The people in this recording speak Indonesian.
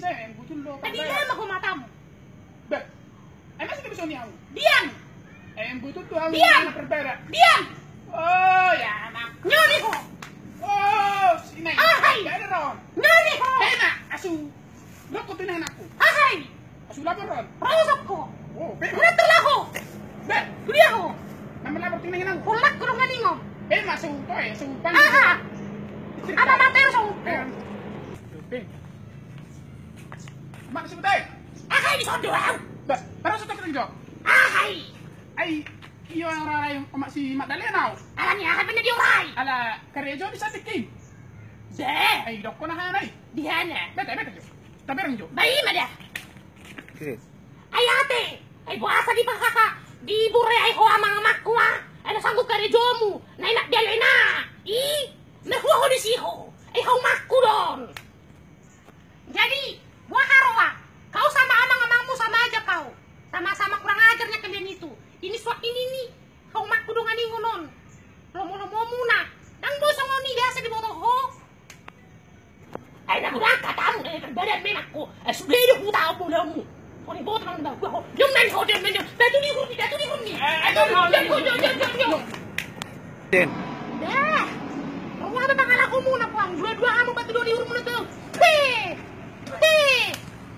saya yang butuh lo. Tadi lama kau matamu. Bah, emang sih bisa niau. Diam. Yang butuh tuh aku Diam. berbeda. Diam. Oh ya anak. Nyoni ko. Oh sini. Ahai. Ada ron. Nyoni ko. Enak asu. Lo kutin anakku. Ahai. Asu lapor ron. Rausap ko. Oh, beda. Udah terlaku. Bah, Kuliah ko. nama lapor tinggalin aku. Kulak ko nang ningom. Masuk to asu pan. Aha. Apa matero sa upo? Mak sebutay. Ahai di sondo aw. Bah, para sa takring Ahai. Ay, iyo ang raray yung si Magdalena. Alam niya, ahai pa na di oray. Ala, karejo di sa tikim. De. Ay, dok ko na hanay. Dihana. Bete, bete. Taberang jo. Bayi mada. Okay. Ay ate. Ay buasa di pangkaka. Di bure ay ho amang amak ko ah. Ano sanggup ka rejomu? Na inak dialoy na. Nakuha ko di siho. Ay hau makku don. Jadi, buah haroa. Kau sama amang-amangmu sama aja kau. Sama-sama kurang ajarnya kalian itu. Ini suap ini nih. Hau makku dong ani ngonon. Lomo-lomo muna. Dang bosong ngoni biasa di botoh ho. Ay nabudak katamu dari badan menakku. Sudah hidup mu tahu mulamu. Kau ni botoh nang dah. Jom nan ho jom nan. Datu di hurni. Jom. Den. Dah. Kau ada tangan aku muna puang. Dua-dua kamu batu dua di hurni tuh. Hei.